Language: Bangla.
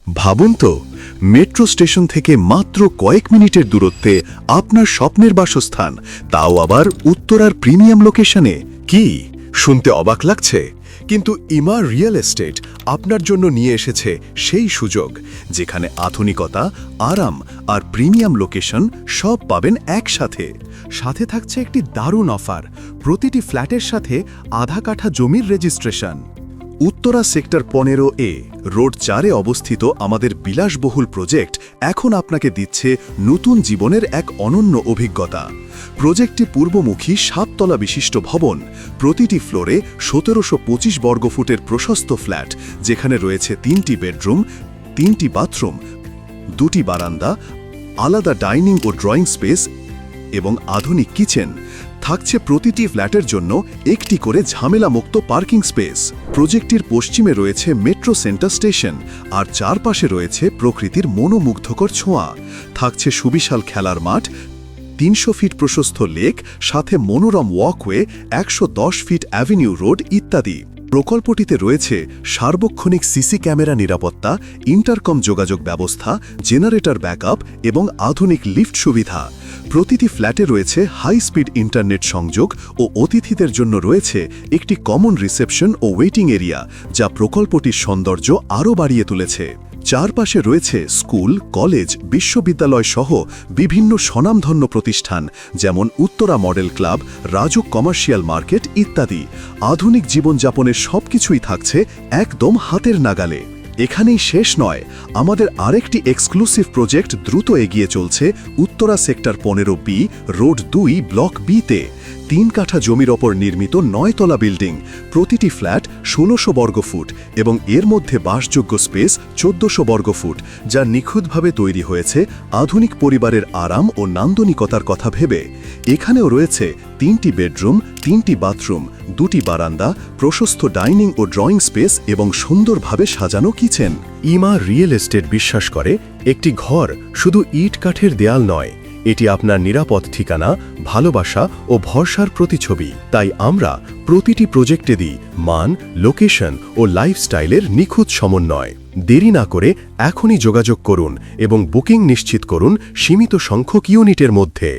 ভাবুন তো, মেট্রো স্টেশন থেকে মাত্র কয়েক মিনিটের দূরত্বে আপনার স্বপ্নের বাসস্থান, তাও আবার উত্তরার প্রিমিয়াম লোকেশনে। কি শুনতে অবাক লাগছে? কিন্তু ইমা রিয়েল এস্টেট আপনার জন্য নিয়ে এসেছে সেই সুযোগ, যেখানে আধুনিকতা, আরাম আর প্রিমিয়াম লোকেশন সব পাবেন একসাথে। সাথে থাকছে একটি দারুণ অফার, প্রতিটি ফ্ল্যাটের সাথে আধা কাঠা জমির registration. Uttara sector 15A road 4-এ অবস্থিত আমাদের বিলাসবহুল প্রজেক্ট এখন আপনাকে দিচ্ছে নতুন জীবনের এক অনন্য অভিজ্ঞতা। প্রজেক্টটি পূর্বমুখী 7 তলা বিশিষ্ট ভবন, প্রতিটি ফ্লোরে 1725 বর্গফুটের প্রশস্ত ফ্ল্যাট, যেখানে রয়েছে 3টি বেডরুম, 3টি বাথরুম, 2টি বারান্দা, আলাদা ডাইনিং ও ড্রয়িং স্পেস এবং আধুনিক কিচেন। থাকছে প্রতিটি ফ্ল্যাটের জন্য একটি করে ঝামেলামুক্ত পার্কিং স্পেস। প্রজেক্টটির পশ্চিমে রয়েছে মেট্রো সেন্টার স্টেশন, আর চারপাশে রয়েছে প্রকৃতির মনোমুগ্ধকর ছোঁয়া। থাকছে সুবিশাল খেলার মাঠ, 300 ফিট প্রশস্ত লেক, সাথে মনোরম ওয়াকওয়ে, 110 ফিট অ্যাভিনিউ রোড ইত্যাদি। প্রকল্পটিতে রয়েছে সার্বক্ষণিক সিসি ক্যামেরা নিরাপত্তা, ইন্টারকম যোগাযোগ ব্যবস্থা, জেনারেটর ব্যাকআপ এবং আধুনিক লিফট সুবিধা। প্রতিটি ফ্ল্যাটে রয়েছে হাই স্পিড ইন্টারনেট সংযোগ ও অতিথিদের জন্য রয়েছে একটি কমন রিসেপশন ও ওয়েটিং এরিয়া, যা প্রকল্পটির সৌন্দর্য আরও বাড়িয়ে তুলেছে। চারপাশে রয়েছে স্কুল, কলেজ, বিশ্ববিদ্যালয় সহ বিভিন্ন স্বনামধন্য প্রতিষ্ঠান, যেমন Uttara model club, RAJUK commercial market ইত্যাদি। আধুনিক জীবনযাপনের সবকিছুই থাকছে একদম হাতের নাগালে। এখানেই শেষ নয়, আমাদের আরেকটি এক্সক্লুসিভ প্রজেক্ট দ্রুত এগিয়ে চলছে Uttara sector 15B road 2 block B-তে। 3 কাঠা জমির ওপর নির্মিত 9 তলা বিল্ডিং, প্রতিটি ফ্ল্যাট 1600 বর্গফুট এবং এর মধ্যে বাসযোগ্য স্পেস 1400 বর্গফুট, যা নিখুঁতভাবে তৈরি হয়েছে আধুনিক পরিবারের আরাম ও নান্দনিকতার কথা ভেবে। এখানেও রয়েছে 3টি বেডরুম, 3টি বাথরুম, 2টি বারান্দা, প্রশস্ত ডাইনিং ও ড্রয়িং স্পেস এবং সুন্দরভাবে সাজানো কিচেন। ইমা রিয়েল এস্টেট বিশ্বাস করে, একটি ঘর শুধু ইট কাঠের দেয়াল নয়, এটি আপনার নিরাপদ ঠিকানা, ভালোবাসা ও ভরসার প্রতিছবি। তাই আমরা প্রতিটি প্রজেক্টে দিই মান, লোকেশন ও লাইফস্টাইলের নিখুঁত সমন্বয়। দেরি না করে এখনই যোগাযোগ করুন এবং বুকিং নিশ্চিত করুন সীমিত সংখ্যক ইউনিটের মধ্যে।